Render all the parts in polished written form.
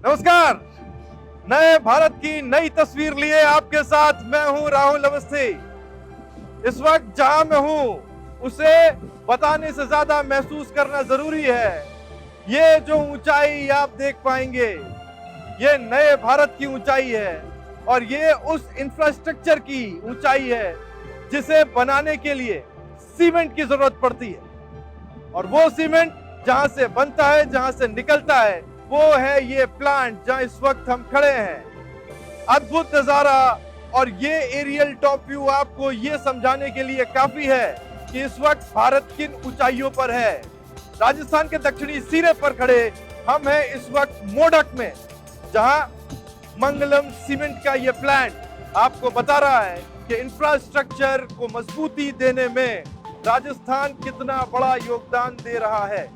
नमस्कार। नए भारत की नई तस्वीर लिए आपके साथ मैं हूं राहुल अवस्थी। इस वक्त जहां मैं हूं उसे बताने से ज्यादा महसूस करना जरूरी है। ये जो ऊंचाई आप देख पाएंगे ये नए भारत की ऊंचाई है और ये उस इंफ्रास्ट्रक्चर की ऊंचाई है जिसे बनाने के लिए सीमेंट की जरूरत पड़ती है। और वो सीमेंट जहां से बनता है, जहां से निकलता है, वो है ये प्लांट जहां इस वक्त हम खड़े हैं। अद्भुत नजारा। और ये एरियल टॉप व्यू आपको ये समझाने के लिए काफी है कि इस वक्त भारत किन ऊंचाइयों पर है। राजस्थान के दक्षिणी सिरे पर खड़े हम हैं इस वक्त मोडक में, जहां मंगलम सीमेंट का ये प्लांट आपको बता रहा है कि इंफ्रास्ट्रक्चर को मजबूती देने में राजस्थान कितना बड़ा योगदान दे रहा है।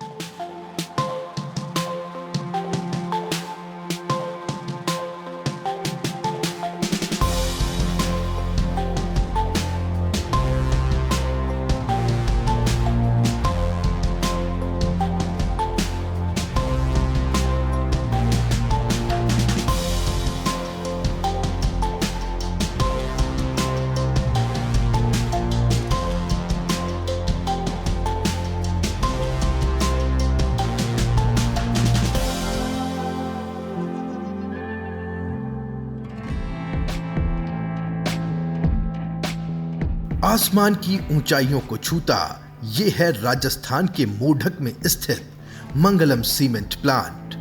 आसमान की ऊंचाइयों को छूता ये है राजस्थान के मोढक में स्थित मंगलम सीमेंट प्लांट।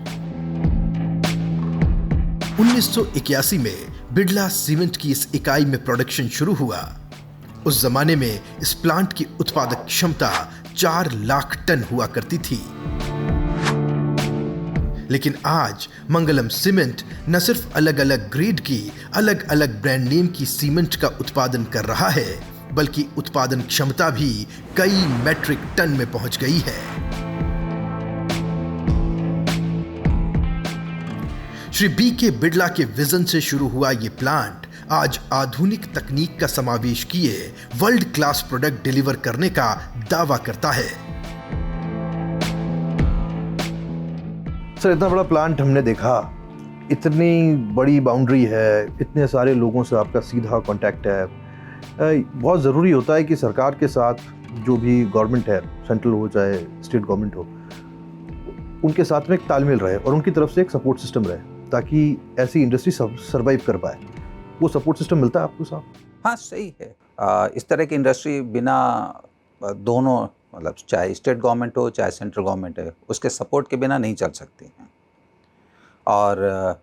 1981 में बिड़ला सीमेंट की इस इकाई में प्रोडक्शन शुरू हुआ। उस जमाने में इस प्लांट की उत्पादक क्षमता 4 लाख टन हुआ करती थी। लेकिन आज मंगलम सीमेंट न सिर्फ अलग अलग ग्रेड की अलग अलग ब्रांड नेम की सीमेंट का उत्पादन कर रहा है, बल्कि उत्पादन क्षमता भी कई मैट्रिक टन में पहुंच गई है। श्री बी के बिड़ला के विजन से शुरू हुआ ये प्लांट आज आधुनिक तकनीक का समावेश किए वर्ल्ड क्लास प्रोडक्ट डिलीवर करने का दावा करता है। सर, इतना बड़ा प्लांट हमने देखा, इतनी बड़ी बाउंड्री है, इतने सारे लोगों से आपका सीधा कांटेक्ट है। बहुत ज़रूरी होता है कि सरकार के साथ जो भी गवर्नमेंट है, सेंट्रल हो चाहे स्टेट गवर्नमेंट हो, उनके साथ में एक तालमेल रहे और उनकी तरफ से एक सपोर्ट सिस्टम रहे ताकि ऐसी इंडस्ट्री सर्वाइव कर पाए। वो सपोर्ट सिस्टम मिलता है आपको साहब? हाँ, सही है। इस तरह की इंडस्ट्री बिना दोनों मतलब चाहे स्टेट गवर्नमेंट हो चाहे सेंट्रल गवर्नमेंट है, उसके सपोर्ट के बिना नहीं चल सकती हैं। और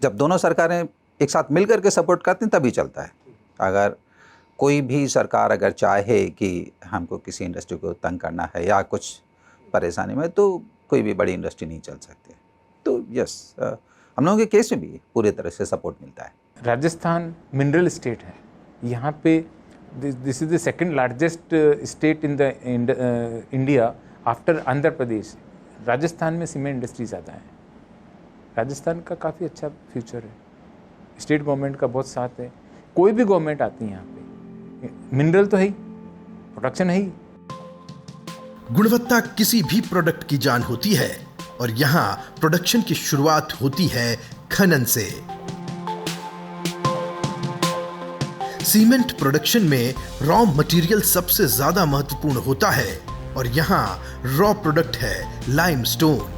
जब दोनों सरकारें एक साथ मिल करके सपोर्ट करती हैं तभी चलता है। अगर कोई भी सरकार अगर चाहे कि हमको किसी इंडस्ट्री को तंग करना है या कुछ परेशानी में, तो कोई भी बड़ी इंडस्ट्री नहीं चल सकती। तो यस, हम लोगों के केस में भी पूरी तरह से सपोर्ट मिलता है। राजस्थान मिनरल स्टेट है। यहाँ पे this is the second largest state in the India after Andhra Pradesh. Rajasthan में सीमेंट इंडस्ट्री ज़्यादा है। राजस्थान का काफ़ी अच्छा फ्यूचर है। स्टेट गवर्नमेंट का बहुत साथ है। कोई भी गवर्नमेंट आती है यहाँ पे, मिनरल तो है ही, प्रोडक्शन है ही। गुणवत्ता किसी भी प्रोडक्ट की जान होती है और यहां प्रोडक्शन की शुरुआत होती है खनन से। सीमेंट प्रोडक्शन में रॉ मटेरियल सबसे ज्यादा महत्वपूर्ण होता है और यहां रॉ प्रोडक्ट है लाइमस्टोन।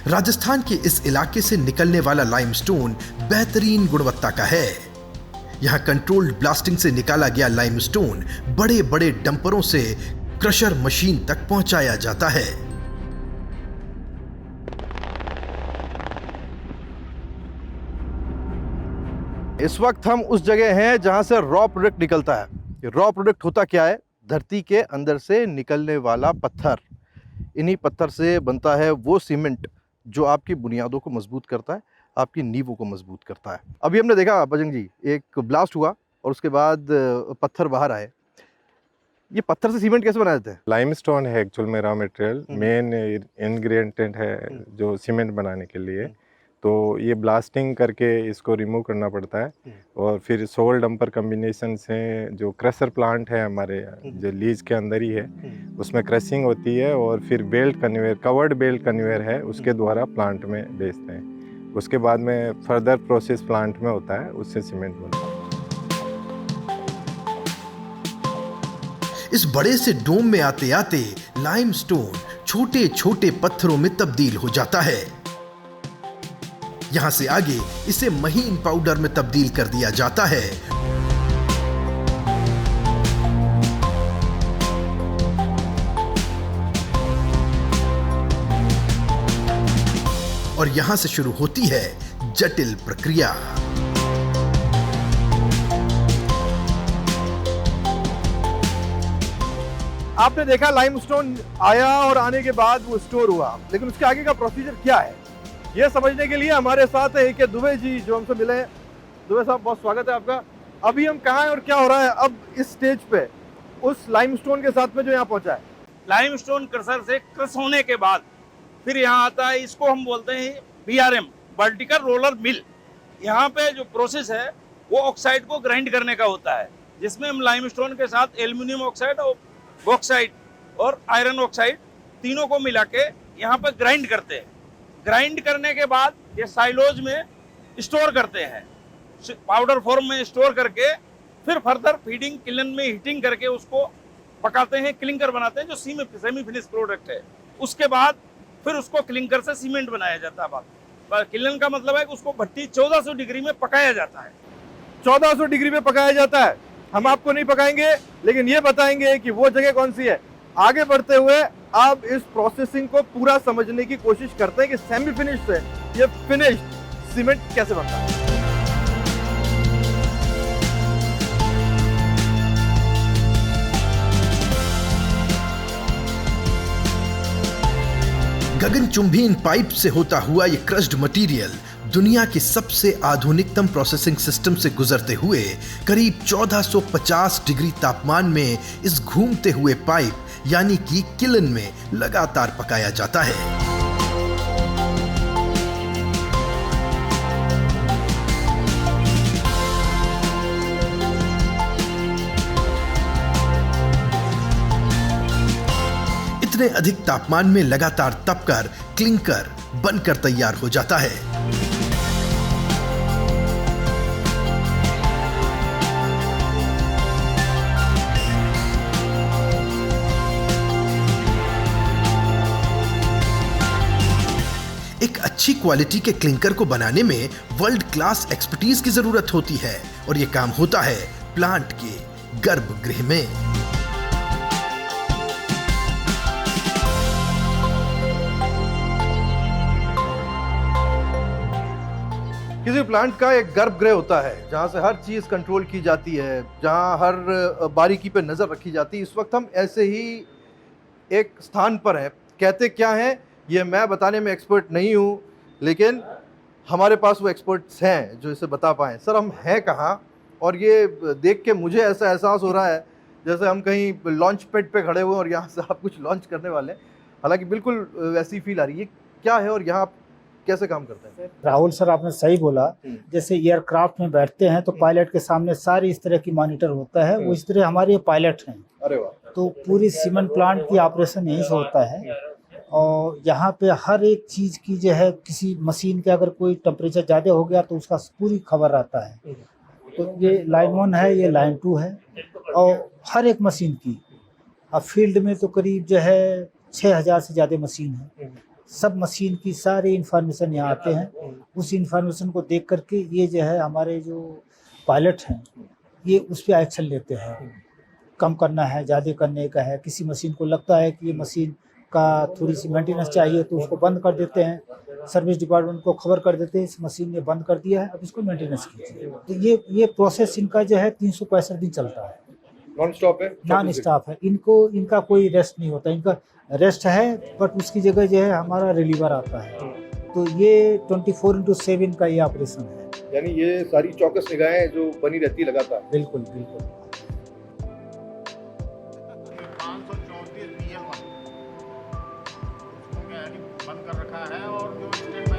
राजस्थान के इस इलाके से निकलने वाला लाइमस्टोन बेहतरीन गुणवत्ता का है। यहां कंट्रोल्ड ब्लास्टिंग से निकाला गया लाइमस्टोन बड़े बड़े डंपरों से क्रशर मशीन तक पहुंचाया जाता है। इस वक्त हम उस जगह हैं जहां से रॉ प्रोडक्ट निकलता है। ये रॉ प्रोडक्ट होता क्या है? धरती के अंदर से निकलने वाला पत्थर। इन्हीं पत्थर से बनता है वो सीमेंट जो आपकी बुनियादों को मजबूत करता है, आपकी नींवों को मजबूत करता है। अभी हमने देखा बजरंग जी, एक ब्लास्ट हुआ और उसके बाद पत्थर बाहर आए। ये पत्थर से सीमेंट कैसे बनाए जाते हैं? लाइमस्टोन है एक्चुअल में रॉ मटेरियल, मेन इंग्रेडिएंट है जो सीमेंट बनाने के लिए। तो ये ब्लास्टिंग करके इसको रिमूव करना पड़ता है और फिर सोल डंपर कम्बिनेशन से जो क्रशर प्लांट है हमारे जो लीज के अंदर ही है उसमें क्रशिंग होती है और फिर belt conveyor covered belt conveyor है उसके द्वारा प्लांट में भेजते हैं। उसके बाद में फर्दर प्रोसेस प्लांट में होता है, उससे सीमेंट बनता है। इस बड़े से डोम में आते आते लाइमस्टोन छोटे छोटे पत्थरों में तब्दील हो जाता है। यहां से आगे इसे महीन पाउडर में तब्दील कर दिया जाता है और यहां से शुरू होती है जटिल प्रक्रिया। आपने देखा लाइमस्टोन आया और आने के बाद वो स्टोर हुआ, लेकिन उसके आगे का प्रोसीजर क्या है ये समझने के लिए हमारे साथ है के दुबे जी जो हमसे मिले हैं। दुबे साहब बहुत स्वागत है आपका। अभी हम कहाँ हैं और क्या हो रहा है अब इस स्टेज पे उस लाइमस्टोन के साथ में जो यहाँ पहुंचा है? लाइमस्टोन क्रशर से क्रश होने के बाद फिर यहाँ आता है, इसको हम बोलते हैं BRM, वर्टिकल रोलर मिल। यहाँ पे जो प्रोसेस है वो ऑक्साइड को ग्राइंड करने का होता है, जिसमें हम लाइमस्टोन के साथ एल्यूमिनियम ऑक्साइड और बॉक्साइड और आयरन ऑक्साइड तीनों को मिला के यहाँ पर ग्राइंड करते हैं। ग्राइंड करने के बाद ये साइलोज में स्टोर करते हैं, पाउडर फॉर्म में स्टोर करके फिर फर्दर फीडिंग किलन में हीटिंग करके उसको पकाते हैं, क्लिंकर बनाते हैं जो सेमी फिनिश प्रोडक्ट है। उसके बाद फिर उसको क्लिंकर से सीमेंट बनाया जाता है। किलन का मतलब है कि उसको भट्टी 1400 डिग्री में पकाया जाता है। 1400 डिग्री में पकाया जाता है। हम आपको नहीं पकाएंगे, लेकिन ये बताएंगे कि वो जगह कौन सी है। आगे बढ़ते हुए आप इस प्रोसेसिंग को पूरा समझने की कोशिश करते हैं कि सेमी फिनिश से ये फिनिश्ड सीमेंट कैसे बनता है। गगनचुंबी इन पाइप से होता हुआ ये क्रश्ड मटेरियल दुनिया के सबसे आधुनिकतम प्रोसेसिंग सिस्टम से गुजरते हुए करीब 1450 डिग्री तापमान में इस घूमते हुए पाइप यानी कि किलन में लगातार पकाया जाता है। इतने अधिक तापमान में लगातार तपकर क्लिंकर बनकर तैयार हो जाता है। एक अच्छी क्वालिटी के क्लिंकर को बनाने में वर्ल्ड क्लास एक्सपर्टीज की जरूरत होती है और यह काम होता है प्लांट के गर्भगृह में। किसी प्लांट का एक गर्भगृह होता है जहां से हर चीज कंट्रोल की जाती है, जहां हर बारीकी पे नजर रखी जाती है। इस वक्त हम ऐसे ही एक स्थान पर हैं। कहते क्या है ये मैं बताने में एक्सपर्ट नहीं हूँ, लेकिन हमारे पास वो एक्सपर्ट्स हैं जो इसे बता पाएँ। सर हम हैं कहाँ? और ये देख के मुझे ऐसा एहसास हो रहा है जैसे हम कहीं लॉन्च पैड पे खड़े हुए और यहाँ से आप कुछ लॉन्च करने वाले हैं। हालांकि बिल्कुल वैसी फील आ रही है। क्या है और यहाँ आप कैसे काम करते हैं? राहुल सर आपने सही बोला। जैसे एयरक्राफ्ट में बैठते हैं तो पायलट के सामने सारी इस तरह की मॉनिटर होता है, वो इस तरह हमारे पायलट हैं। अरे वाह। तो पूरी सीमेंट प्लांट की ऑपरेशन यहीं से होता है और यहाँ पे हर एक चीज़ की जो है, किसी मशीन के अगर कोई टेम्परेचर ज़्यादा हो गया तो उसका पूरी खबर आता है। तो ये लाइन 1 है, ये लाइन 2 है और हर एक मशीन की अब फील्ड में तो करीब जो है 6000 से ज़्यादा मशीन है। सब मशीन की सारी इंफॉर्मेशन यहाँ आते हैं। उस इंफॉर्मेशन को देख करके ये जो है हमारे जो पायलट हैं ये उस पर एक्शन लेते हैं। कम करना है, ज़्यादा करने का है, किसी मशीन को लगता है कि ये मशीन का थोड़ी सी मेंटेनेंस चाहिए तो उसको बंद कर देते हैं। सर्विस डिपार्टमेंट को खबर कर देते हैं इस मशीन ने बंद कर दिया है, अब इसको मेंटेनेंस कीजिए। तो ये प्रोसेस इनका जो है 365 दिन चलता है। नॉन स्टॉप है? नॉन स्टॉप है। इनका कोई रेस्ट नहीं होता। इनका रेस्ट है बट उसकी जगह जो है हमारा रिलीवर आता है। तो ये 24/7 का ये ऑपरेशन है। यानी ये सारी चौकस निगाहें जो बनी रहती है लगातार। बिल्कुल बिल्कुल। 534 BL1 बंद कर रखा है और जो स्टेट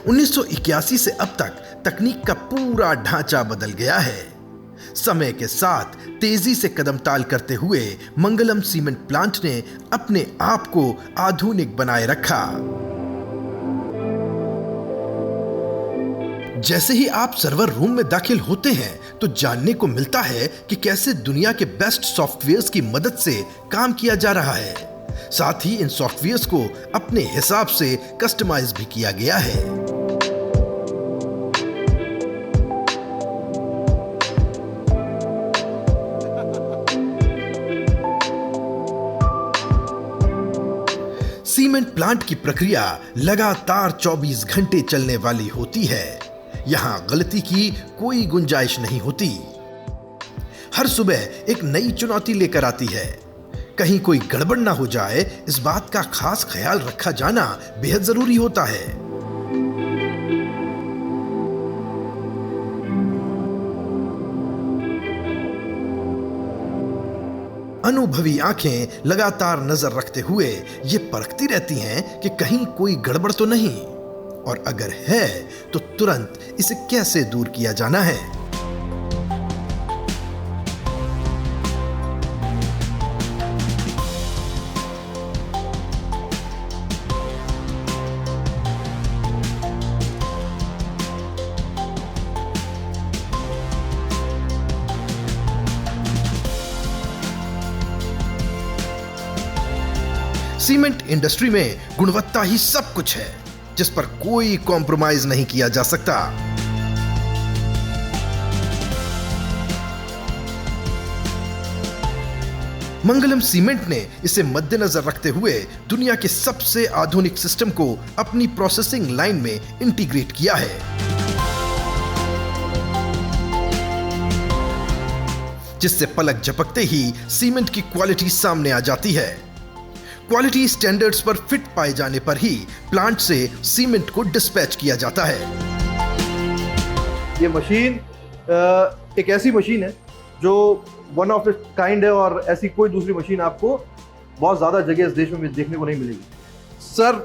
1981 से अब तक तकनीक का पूरा ढांचा बदल गया है। समय के साथ तेजी से कदम ताल करते हुए मंगलम सीमेंट प्लांट ने अपने आप को आधुनिक बनाए रखा। जैसे ही आप सर्वर रूम में दाखिल होते हैं तो जानने को मिलता है कि कैसे दुनिया के बेस्ट सॉफ्टवेयर्स की मदद से काम किया जा रहा है। साथ ही इन सॉफ्टवेयर्स को अपने हिसाब से कस्टमाइज भी किया गया है। सीमेंट प्लांट की प्रक्रिया लगातार 24 घंटे चलने वाली होती है। यहां गलती की कोई गुंजाइश नहीं होती। हर सुबह एक नई चुनौती लेकर आती है। कहीं कोई गड़बड़ ना हो जाए, इस बात का खास ख्याल रखा जाना बेहद जरूरी होता है। अनुभवी आंखें लगातार नजर रखते हुए ये परखती रहती हैं कि कहीं कोई गड़बड़ तो नहीं, और अगर है तो तुरंत इसे कैसे दूर किया जाना है। सीमेंट इंडस्ट्री में गुणवत्ता ही सब कुछ है, जिस पर कोई कॉम्प्रोमाइज नहीं किया जा सकता। मंगलम सीमेंट ने इसे मद्देनजर रखते हुए दुनिया के सबसे आधुनिक सिस्टम को अपनी प्रोसेसिंग लाइन में इंटीग्रेट किया है, जिससे पलक झपकते ही सीमेंट की क्वालिटी सामने आ जाती है। क्वालिटी स्टैंडर्ड्स पर फिट पाए जाने पर ही प्लांट से सीमेंट को डिस्पैच किया जाता है। ये मशीन एक ऐसी मशीन है जो वन ऑफ इट काइंड है, और ऐसी कोई दूसरी मशीन आपको बहुत ज़्यादा जगह इस देश में देखने को नहीं मिलेगी। सर,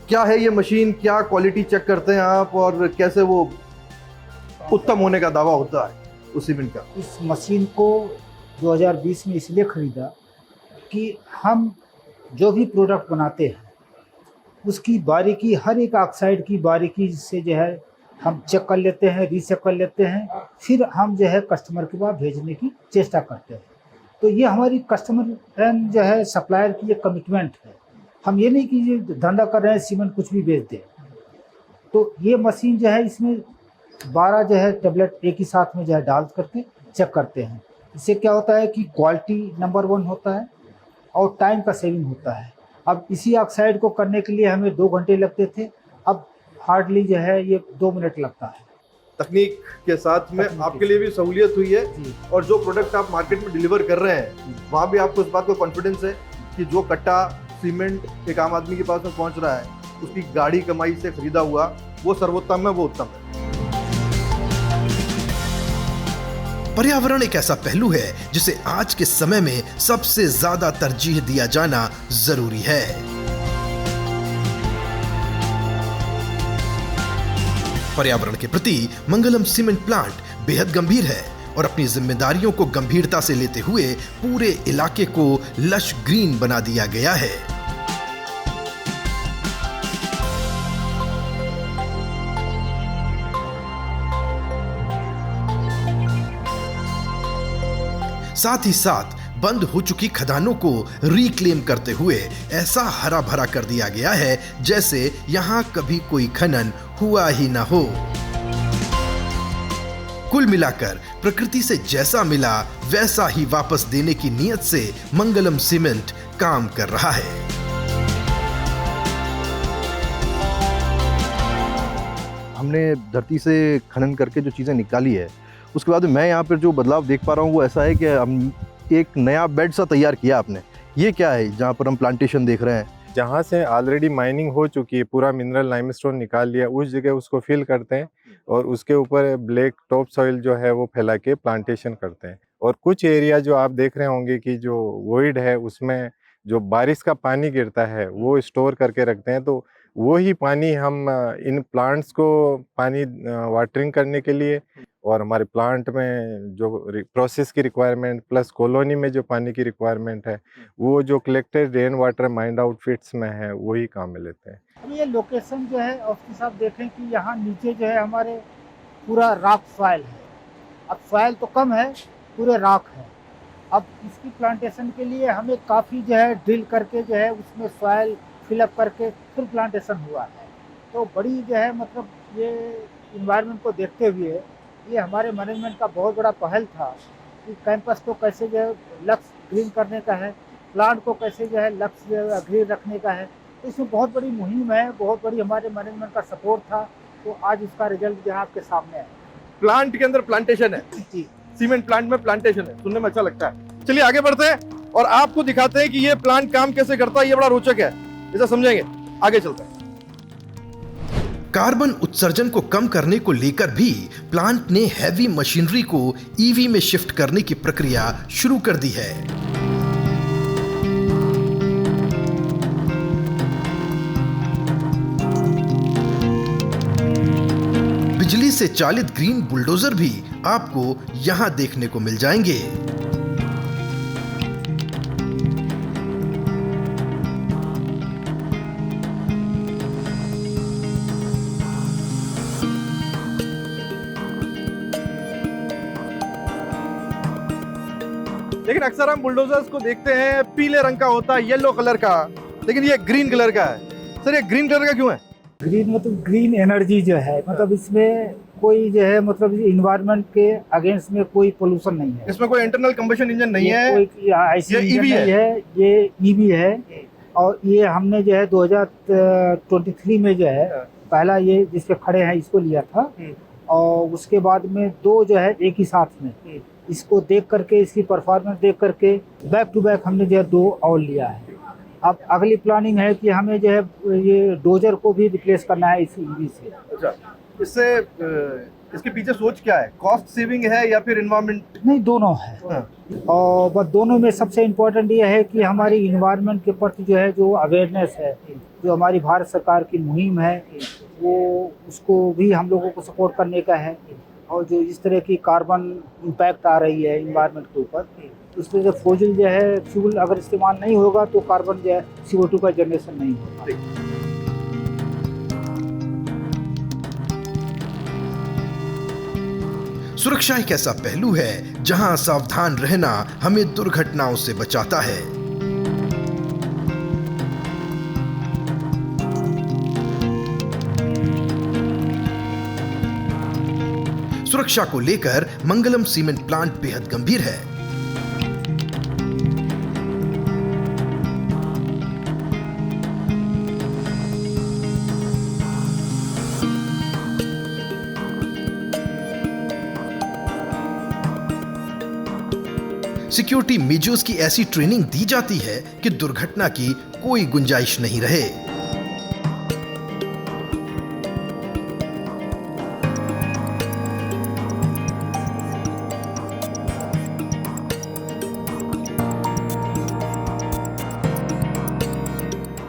क्या है ये मशीन, क्या क्वालिटी चेक करते हैं आप, और कैसे वो उत्तम होने का दावा होता है उस सीमेंट का? इस मशीन को 2020 में इसलिए खरीदा कि हम जो भी प्रोडक्ट बनाते हैं उसकी बारीकी, हर एक ऑक्साइड की बारीकी से जो है हम चेक कर लेते हैं, रीचेक कर लेते हैं, फिर हम जो है कस्टमर के पास भेजने की चेष्टा करते हैं। तो ये हमारी कस्टमर एंड जो है सप्लायर की ये कमिटमेंट है। हम ये नहीं कि ये धंधा कर रहे हैं सीमेंट कुछ भी बेच दें। तो ये मशीन जो है, इसमें 12 जो है टेबलेट एक ही साथ में जो है डाल करके चेक करते हैं। इससे क्या होता है कि क्वालिटी नंबर 1 होता है और टाइम का सेविंग होता है। अब इसी ऑक्साइड को करने के लिए हमें 2 घंटे लगते थे, अब हार्डली जो है ये 2 मिनट लगता है। तकनीक के साथ में आपके लिए भी सहूलियत हुई है, और जो प्रोडक्ट आप मार्केट में डिलीवर कर रहे हैं वहाँ भी आपको इस बात का कॉन्फिडेंस है कि जो कट्टा सीमेंट एक आम आदमी के पास में पहुँच रहा है, उसकी गाड़ी कमाई से खरीदा हुआ वो सर्वोत्तम है, वो उत्तम है। पर्यावरण एक ऐसा पहलू है जिसे आज के समय में सबसे ज्यादा तरजीह दिया जाना जरूरी है। पर्यावरण के प्रति मंगलम सीमेंट प्लांट बेहद गंभीर है और अपनी जिम्मेदारियों को गंभीरता से लेते हुए पूरे इलाके को लश ग्रीन बना दिया गया है। साथ ही साथ बंद हो चुकी खदानों को रिक्लेम करते हुए ऐसा हरा भरा कर दिया गया है जैसे यहां कभी कोई खनन हुआ ही ना हो। कुल मिलाकर प्रकृति से जैसा मिला वैसा ही वापस देने की नीयत से मंगलम सीमेंट काम कर रहा है। हमने धरती से खनन करके जो चीज़ें निकाली है, उसके बाद मैं यहाँ पर जो बदलाव देख पा रहा हूँ वो ऐसा है कि हम एक नया बेड सा तैयार किया आपने। ये क्या है जहाँ पर हम प्लांटेशन देख रहे हैं? जहाँ से ऑलरेडी माइनिंग हो चुकी है, पूरा मिनरल लाइमस्टोन निकाल लिया, उस जगह उसको फिल करते हैं और उसके ऊपर ब्लैक टॉप सॉइल जो है वो फैला के प्लांटेशन करते हैं। और कुछ एरिया जो आप देख रहे होंगे कि जो वॉइड है उसमें जो बारिश का पानी गिरता है वो स्टोर करके रखते हैं। तो वो ही पानी हम इन प्लांट्स को पानी वाटरिंग करने के लिए और हमारे प्लांट में जो प्रोसेस की रिक्वायरमेंट प्लस कॉलोनी में जो पानी की रिक्वायरमेंट है वो जो collected rain water mind outfits में है वही काम में लेते हैं। अब ये लोकेशन जो है ऑफिसर साहब देखें कि यहाँ नीचे जो है हमारे पूरा रॉक सॉइल है। अब सॉइल तो कम है, पूरे रॉक है। अब इसकी प्लांटेशन के लिए हमें काफ़ी जो है ड्रिल करके जो है उसमें सॉइल फिलअप करके फिर प्लांटेशन हुआ है। तो बड़ी जो है मतलब ये इन्वायरमेंट को देखते हुए ये हमारे मैनेजमेंट का बहुत बड़ा पहल था कि कैंपस को कैसे जो है लक्ष्य ग्रीन करने का है, प्लांट को कैसे जो है लक्ष्य ग्रीन रखने का है। तो इसमें बहुत बड़ी मुहिम है, बहुत बड़ी हमारे मैनेजमेंट का सपोर्ट था। तो आज इसका रिजल्ट जो है आपके सामने है। प्लांट के अंदर प्लांटेशन है, जी सीमेंट प्लांट में प्लांटेशन है, सुनने में अच्छा लगता है। चलिए आगे बढ़ते हैं और आपको दिखाते हैं कि ये प्लांट काम कैसे करता है। ये बड़ा रोचक है, इसे समझेंगे। आगे चलते हैं। कार्बन उत्सर्जन को कम करने को लेकर भी प्लांट ने हैवी मशीनरी को ईवी में शिफ्ट करने की प्रक्रिया शुरू कर दी है। बिजली से चालित ग्रीन बुलडोजर भी आपको यहां देखने को मिल जाएंगे। लेकिन अक्सर हम बुलडोजर्स को देखते हैं पीले रंग का होता है, येलो कलर का, लेकिन ये ग्रीन कलर का है। सर ये ग्रीन कलर का क्यों है? ग्रीन मतलब ग्रीन एनर्जी जो है, मतलब इसमें कोई जो है मतलब इन्वायरमेंट के अगेंस्ट में कोई पोल्यूशन नहीं है। इसमें कोई इंटरनल कंबशन इंजन नहीं है, कोई ऐसी ये इंजन EV नहीं है, ये ईवी है। और ये हमने जो है 2023 में जो है पहला ये जिस पे खड़े हैं इसको लिया था और उसके बाद में दो जो है एक ही साथ में इसको देख करके इसकी परफॉर्मेंस देख करके बैक टू बैक हमने जो है दो और लिया है। अब अगली प्लानिंग है कि हमें जो है ये डोजर को भी रिप्लेस करना है इस ईवी से। अच्छा, इससे इसके पीछे सोच क्या है? कॉस्ट सेविंग है या फिर इन्वायरमेंट? नहीं, दोनों है। और बस दोनों में सबसे इम्पोर्टेंट ये है कि हमारी इन्वायरमेंट के प्रति जो है जो अवेयरनेस है, जो हमारी भारत सरकार की मुहिम है वो उसको भी हम लोगों को सपोर्ट करने का है। और जो इस तरह की कार्बन इम्पैक्ट आ रही है इन्वायरमेंट के ऊपर, उसमें जो फोजिल जो है फ्यूल अगर इस्तेमाल नहीं होगा तो कार्बन जो है CO2 का जनरेशन नहीं होगा। सुरक्षा एक ऐसा पहलू है जहां सावधान रहना हमें दुर्घटनाओं से बचाता है। सुरक्षा को लेकर मंगलम सीमेंट प्लांट बेहद गंभीर है। सिक्योरिटी मेजर्स की ऐसी ट्रेनिंग दी जाती है कि दुर्घटना की कोई गुंजाइश नहीं रहे।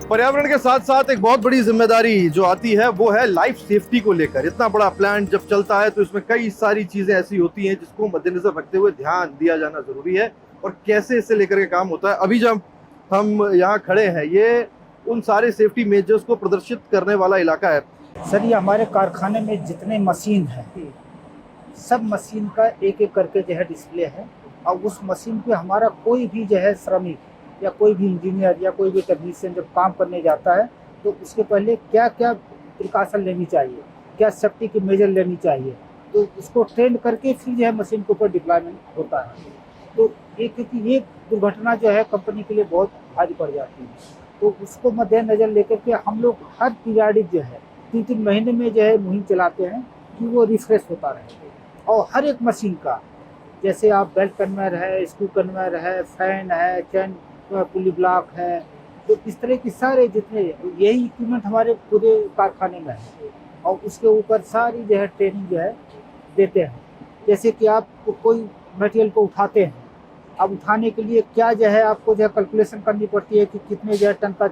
पर्यावरण के साथ साथ एक बहुत बड़ी जिम्मेदारी जो आती है वो है लाइफ सेफ्टी को लेकर। इतना बड़ा प्लांट जब चलता है तो इसमें कई सारी चीजें ऐसी होती हैं जिसको मद्देनजर रखते हुए ध्यान दिया जाना जरूरी है और कैसे इसे लेकर के काम होता है। अभी जब हम यहाँ खड़े हैं ये उन सारे सेफ्टी मेजर्स को प्रदर्शित करने वाला इलाका है। सर ये हमारे कारखाने में जितने मशीन है सब मशीन का एक एक करके जो है डिस्प्ले है और उस मशीन पे हमारा कोई भी जो है श्रमिक या कोई भी इंजीनियर या कोई भी टेक्नीशियन जब काम करने जाता है तो उसके पहले क्या क्या प्रिकॉशन लेनी चाहिए, क्या सेफ्टी की मेजर लेनी चाहिए, तो उसको ट्रेन करके फिर जो है मशीन के ऊपर डिप्लॉयमेंट होता है। तो एक दुर्घटना जो है कंपनी के लिए बहुत भारी पड़ जाती है, तो उसको मद्देनजर लेकर के हम लोग हर पीरियडिक जो है 3-3 महीने में जो है मुहिम चलाते हैं कि वो रिफ्रेश होता रहे। और हर एक मशीन का जैसे आप बेल्ट कन्वेयर है, स्क्रू कन्वेयर है, फैन है, चैन पुली ब्लॉक है, तो इस तरह की सारे जितने यही इक्विपमेंट हमारे पूरे कारखाने में है और उसके ऊपर सारी जो है ट्रेनिंग जो है देते हैं। जैसे कि आप कोई मटेरियल को उठाते हैं, अब उठाने के लिए क्या जो है आपको जो है कैलकुलेशन करनी पड़ती है कि कितने जो है टन का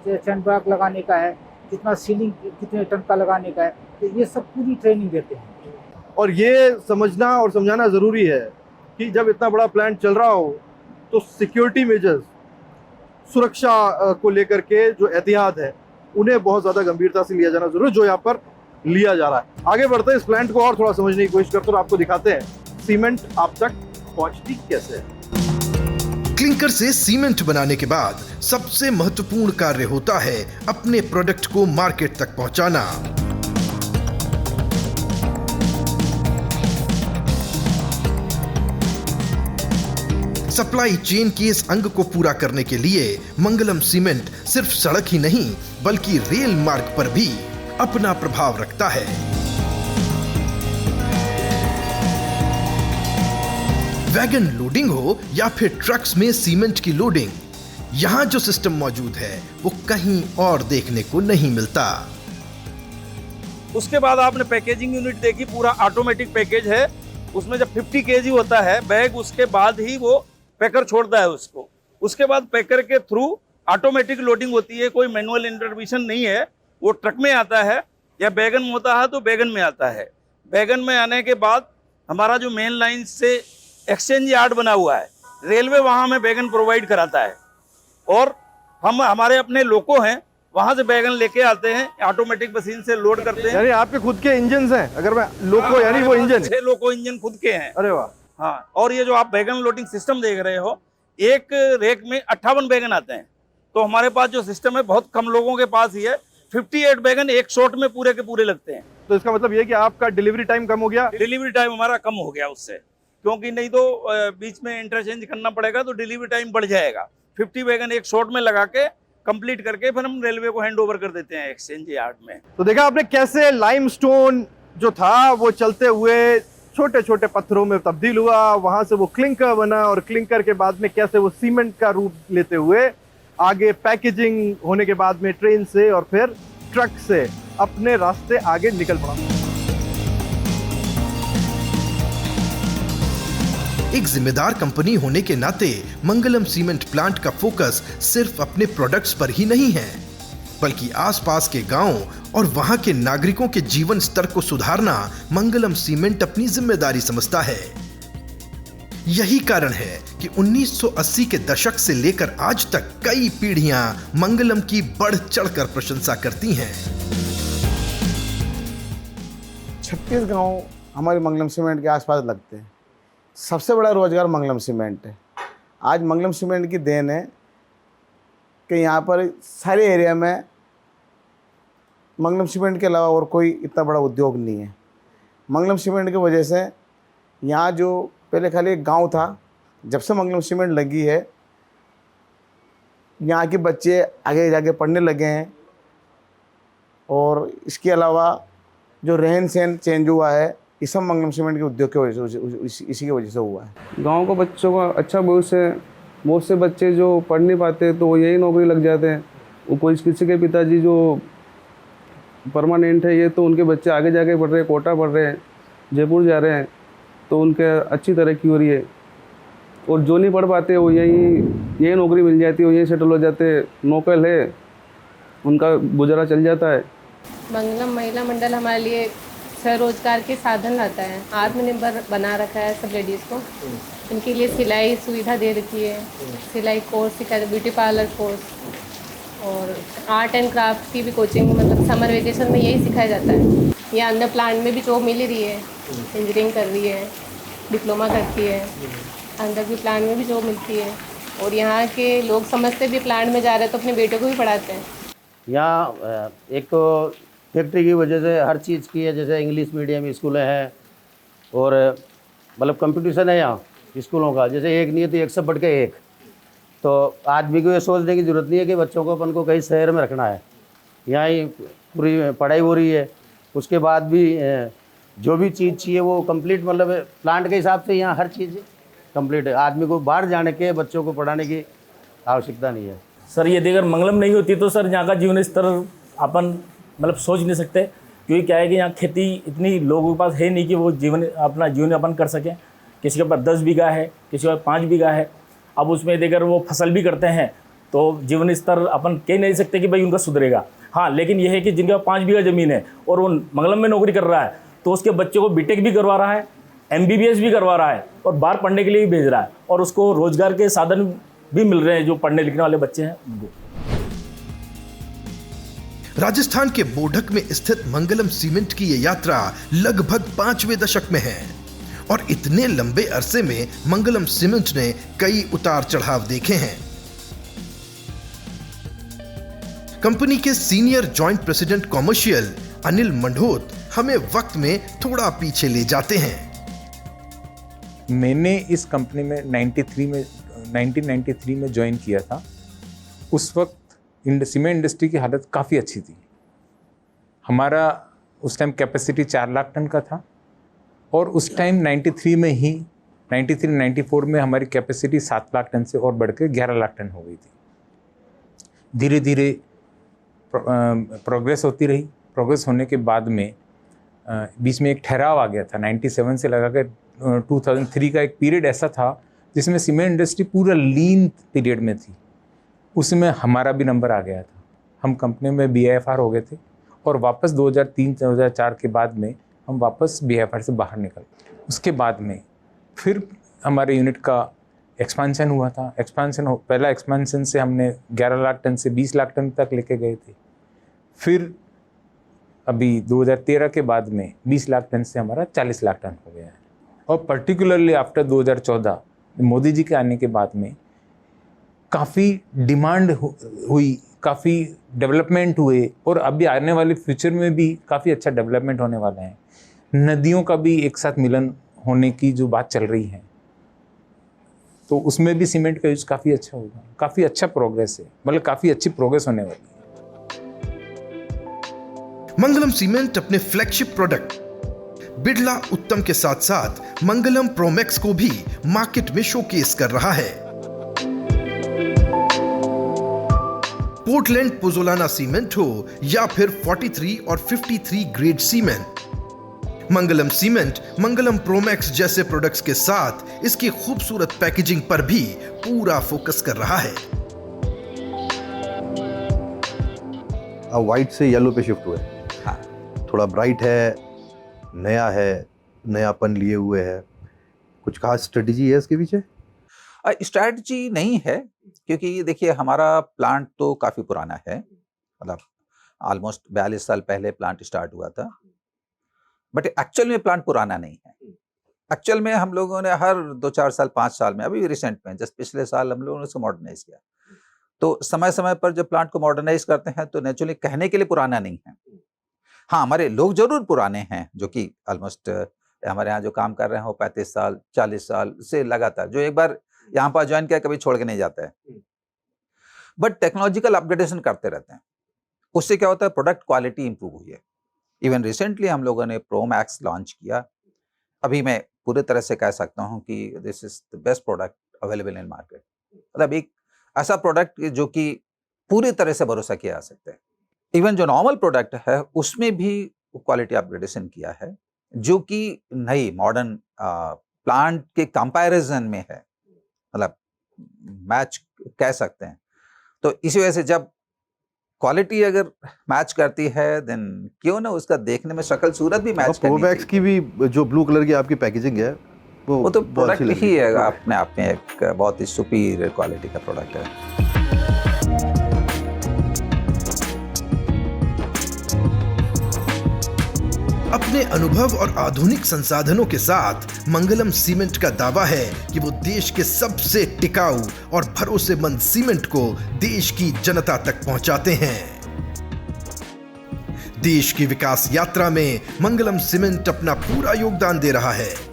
चैन ब्लॉक लगाने का है, कितना सीलिंग कितने टन का लगाने का है, तो ये सब पूरी ट्रेनिंग देते हैं। और ये समझना और समझाना ज़रूरी है कि जब इतना बड़ा प्लांट चल रहा हो तो सिक्योरिटी मेजर्स, सुरक्षा को लेकर के जो एहतियात है उन्हें बहुत ज़्यादा गंभीरता से लिया जाना जरूरी है, जो यहाँ पर लिया जा रहा है। आगे बढ़ते हैं, इस प्लांट को और थोड़ा समझने की कोशिश करते हैं और आपको दिखाते हैं सीमेंट आप तक पहुंचती कैसे है। क्लिंकर से सीमेंट बनाने के बाद सबसे महत्वपूर्ण कार्य होता है अपने प्रोडक्ट को मार्केट तक पहुंचाना। सप्लाई चेन के इस अंग को पूरा करने के लिए मंगलम सीमेंट सिर्फ सड़क ही नहीं बल्कि रेल मार्ग पर भी अपना प्रभाव रखता है। वैगन लोडिंग हो या फिर ट्रक्स में सीमेंट की लोडिंग, यहां जो सिस्टम मौजूद है वो कहीं और देखने को नहीं मिलता। उसके बाद आपने पैकेजिंग यूनिट देखी, पूरा ऑटोमेटिक पैकेज है। उसमें जब 50 केजी होता है बैग, उसके बाद ही वो पैकर छोड़ता है उसको। उसके बाद पैकर के थ्रू ऑटोमेटिक लोडिंग होती है, कोई मैनुअल इंटरवेंशन नहीं है। वो ट्रक में आता है या बैगन में होता है तो बैगन में आता है। बैगन में आने के बाद हमारा जो मेन लाइन से एक्सचेंज यार्ड बना हुआ है, रेलवे वहाँ हमें बैगन प्रोवाइड कराता है और हम हमारे अपने लोको हैं, वहाँ से बैगन लेके आते हैं, ऑटोमेटिक मशीन से लोड करते हैं। यानी आपके खुद के इंजन हैं? अगर मैं लोको यानी वो इंजन 6 लोको इंजन खुद के हैं। अरे वाह। हाँ, और ये जो आप बैगन लोडिंग सिस्टम देख रहे हो, एक रेक में 58 बैगन आते हैं। तो हमारे पास जो सिस्टम है बहुत कम लोगों के पास ही है। 58 बैगन एक शॉट में पूरे के पूरे लगते हैं। तो इसका मतलब ये कि आपका डिलीवरी टाइम कम हो गया? डिलीवरी टाइम हमारा कम हो गया उससे, क्योंकि नहीं तो बीच में इंटरचेंज करना पड़ेगा तो डिलीवरी टाइम बढ़ जाएगा। 50 बैगन एक शॉट में लगा के कंप्लीट करके फिर हम रेलवे को हैंड ओवर कर देते हैं एक्सचेंज यार्ड में। तो देखा आपने कैसे लाइमस्टोन जो था वो चलते हुए छोटे छोटे पत्थरों में तब्दील हुआ, वहां से वो क्लिंकर बना और क्लिंकर के बाद में कैसे वो सीमेंट का रूप लेते हुए आगे पैकेजिंग होने के बाद में ट्रेन से और फिर ट्रक से अपने रास्ते आगे निकल पड़ा। एक जिम्मेदार कंपनी होने के नाते मंगलम सीमेंट प्लांट का फोकस सिर्फ अपने प्रोडक्ट्स पर ही नहीं है, बल्कि आसपास के गांवों और वहां के नागरिकों के जीवन स्तर को सुधारना मंगलम सीमेंट अपनी जिम्मेदारी समझता है। यही कारण है कि 1980 के दशक से लेकर आज तक कई पीढ़ियां मंगलम की बढ़ चढ़कर प्रशंसा करती हैं। 36 गांव हमारे मंगलम सीमेंट के आसपास लगते हैं। सबसे बड़ा रोजगार मंगलम सीमेंट है। आज मंगलम सीमेंट की देन है कि यहाँ पर सारे एरिया में मंगलम सीमेंट के अलावा और कोई इतना बड़ा उद्योग नहीं है। मंगलम सीमेंट की वजह से यहाँ जो पहले खाली एक गांव था, जब से मंगलम सीमेंट लगी है यहाँ के बच्चे आगे जाके पढ़ने लगे हैं। और इसके अलावा जो रहन सहन चेंज हुआ है ये सब मंगलम सीमेंट के उद्योग की वजह से, इसी की वजह से हुआ है। गांव के बच्चों का अच्छा भविष्य है। बहुत से बच्चे जो पढ़ नहीं पाते तो वो यही नौकरी लग जाते हैं। वो कोई किसी के पिताजी जो परमानेंट है, ये तो उनके बच्चे आगे जाके पढ़ रहे हैं, कोटा पढ़ रहे हैं, जयपुर जा रहे हैं, तो उनके अच्छी तरक्की हो रही है। और जो नहीं पढ़ पाते वो यही नौकरी मिल जाती है, वो यहीं सेटल हो जाते, नौकल है, उनका गुजारा चल जाता है। मंगलम महिला मंडल हमारे लिए स्वरोजगार के साधन लाता है, आत्मनिर्भर बना रखा है सब लेडीज़ को। इनके लिए सिलाई सुविधा दे रखी है, सिलाई कोर्स सिखाते, ब्यूटी पार्लर कोर्स और आर्ट एंड क्राफ्ट की भी कोचिंग, मतलब समर वेकेशन में यही सिखाया जाता है। ये अंदर प्लांट में भी जॉब मिल रही है, इंजीनियरिंग कर रही है, डिप्लोमा करती है, अंदर भी प्लांट में भी जॉब मिलती है। और यहाँ के लोग समझते भी प्लांट में जा रहे हैं तो अपने बेटों को भी पढ़ाते हैं। यहाँ एक तो फैक्ट्री की वजह से हर चीज़ की है, जैसे इंग्लिश मीडियम स्कूलें हैं और मतलब कंपटीशन है यहाँ स्कूलों का, जैसे एक नहीं है तो एक से बढ़ के एक। तो आदमी को ये सोचने की ज़रूरत नहीं है कि बच्चों को अपन को कहीं शहर में रखना है, यहाँ ही पूरी पढ़ाई हो रही है। उसके बाद भी जो भी चीज़ चाहिए वो कंप्लीट, मतलब प्लांट के हिसाब से यहाँ हर चीज़ कंप्लीट है। आदमी को बाहर जाने के बच्चों को पढ़ाने की आवश्यकता नहीं है। सर यदि अगर मंगलम नहीं होती तो सर यहाँ का जीवन स्तर अपन मतलब सोच नहीं सकते, क्योंकि क्या है कि यहाँ खेती इतनी लोगों के पास है नहीं कि वो अपना जीवन यापन कर सकें। किसी के पास 10 बीघा है, किसी के पास 5 बीघा है। अब उसमें अगर वो फसल भी करते हैं तो जीवन स्तर अपन कह नहीं सकते कि भाई उनका सुधरेगा। हाँ, लेकिन यह है कि जिनके पास 5 बीघा ज़मीन है और वो मंगलम में नौकरी कर रहा है, तो उसके बच्चे को बीटेक भी करवा रहा है, MBBS भी करवा रहा है और बाहर पढ़ने के लिए भी भेज रहा है, और उसको रोजगार के साधन भी मिल रहे हैं जो पढ़ने लिखने वाले बच्चे हैं उनको। राजस्थान के बोडक में स्थित मंगलम सीमेंट की ये यात्रा लगभग 5वें दशक में है और इतने लंबे अरसे में मंगलम सीमेंट ने कई उतार चढ़ाव देखे हैं। कंपनी के senior joint president commercial Anil Mandot हमें वक्त में थोड़ा पीछे ले जाते हैं। मैंने इस कंपनी में 1993 में ज्वाइन किया था। उस वक्त सीमेंट इंडस्ट्री की हालत काफ़ी अच्छी थी। हमारा उस टाइम कैपेसिटी 4 लाख टन का था और उस टाइम 93-94 में हमारी कैपेसिटी 7 लाख टन से और बढ़कर 11 लाख टन हो गई थी। धीरे धीरे प्रोग्रेस होती रही। प्रोग्रेस होने के बाद में बीच में एक ठहराव आ गया था। 97 से लगा कर 2003 का एक पीरियड ऐसा था जिसमें सीमेंट इंडस्ट्री पूरा लीन पीरियड में थी। उसमें हमारा भी नंबर आ गया था। हम कंपनी में BIFR हो गए थे और वापस 2003-2004 के बाद में हम वापस BIFR से बाहर निकल। उसके बाद में फिर हमारे यूनिट का एक्सपेंशन हुआ था। पहला एक्सपेंशन से हमने 11 लाख टन से 20 लाख टन तक लेके गए थे। फिर अभी 2013 के बाद में 20 लाख टन से हमारा 40 लाख टन हो गया है। और पर्टिकुलरली आफ्टर 2014 मोदी जी के आने के बाद में काफ़ी डिमांड हुई, काफ़ी डेवलपमेंट हुए और अभी आने वाले फ्यूचर में भी काफ़ी अच्छा डेवलपमेंट होने वाला है। नदियों का भी एक साथ मिलन होने की जो बात चल रही है, तो उसमें भी सीमेंट का यूज काफ़ी अच्छा होगा। काफ़ी अच्छा प्रोग्रेस है, मतलब काफ़ी अच्छी प्रोग्रेस होने वाली है। मंगलम सीमेंट अपने फ्लैगशिप प्रोडक्ट बिड़ला उत्तम के साथ साथ मंगलम प्रोमैक्स को भी मार्केट में शोकेस कर रहा है। पोर्टलैंड पोजोलाना सीमेंट हो या फिर 43 और 53 ग्रेड सीमेंट, मंगलम सीमेंट मंगलम प्रोमैक्स जैसे प्रोडक्ट्स के साथ इसकी खूबसूरत पैकेजिंग पर भी पूरा फोकस कर रहा है। अब व्हाइट से येलो पे शिफ्ट हुए। हाँ, थोड़ा ब्राइट है, नया है, नयापन लिए हुए है। कुछ खास स्ट्रेटजी है इसके पीछे? स्ट्रैटेजी नहीं है, क्योंकि देखिए हमारा प्लांट तो काफ़ी पुराना है, मतलब ऑलमोस्ट 42 साल पहले प्लांट स्टार्ट हुआ था। बट एक्चुअल में प्लांट पुराना नहीं है। एक्चुअल में हम लोगों ने हर 2-4 साल 5 साल में, अभी रिसेंट में जस्ट पिछले साल हम लोगों ने उसको मॉडर्नाइज किया। तो समय समय पर जब प्लांट को मॉडर्नाइज करते हैं तो नेचुरली कहने के लिए पुराना नहीं है। हाँ, हमारे लोग जरूर पुराने हैं, जो कि ऑलमोस्ट हमारे यहाँ जो काम कर रहे हैं वो 35 साल 40 साल से लगातार, जो एक बार यहाँ पर ज्वाइन किया कभी छोड़ के नहीं जाता है। बट टेक्नोलॉजिकल अपग्रेडेशन करते रहते हैं। उससे क्या होता है, प्रोडक्ट क्वालिटी इंप्रूव हुई है। इवन रिसेंटली हम लोगों ने प्रोमैक्स लॉन्च किया। अभी मैं पूरे तरह से कह सकता हूँ कि this is the best product available in market. मतलब एक ऐसा प्रोडक्ट जो कि पूरी तरह से भरोसा किया जा सकता है। इवन जो नॉर्मल प्रोडक्ट है उसमें भी क्वालिटी अपग्रेडेशन किया है, जो कि नई मॉडर्न प्लांट के कंपैरिजन में है, मतलब मैच कह सकते हैं। तो इसी वजह से जब क्वालिटी अगर मैच करती है देन क्यों ना उसका देखने में शक्ल सूरत भी मैच करनी चाहिए। प्रोमैक्स की भी जो ब्लू कलर की आपकी पैकेजिंग है वो तो प्रोडक्ट ही है अपने आप में, एक बहुत ही सुपीरियर क्वालिटी का प्रोडक्ट है। अपने अनुभव और आधुनिक संसाधनों के साथ मंगलम सीमेंट का दावा है कि वो देश के सबसे टिकाऊ और भरोसेमंद सीमेंट को देश की जनता तक पहुंचाते हैं। देश की विकास यात्रा में मंगलम सीमेंट अपना पूरा योगदान दे रहा है।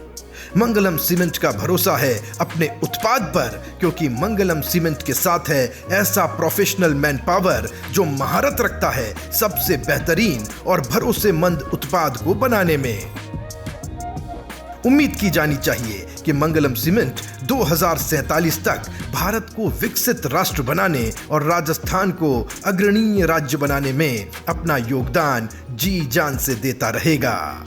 मंगलम सीमेंट का भरोसा है अपने उत्पाद पर, क्योंकि मंगलम सीमेंट के साथ है ऐसा प्रोफेशनल मैन पावर जो महारत रखता है सबसे बेहतरीन और भरोसेमंद उत्पाद को बनाने में। उम्मीद की जानी चाहिए कि मंगलम सीमेंट 2047 तक भारत को विकसित राष्ट्र बनाने और राजस्थान को अग्रणीय राज्य बनाने में अपना योगदान जी जान से देता रहेगा।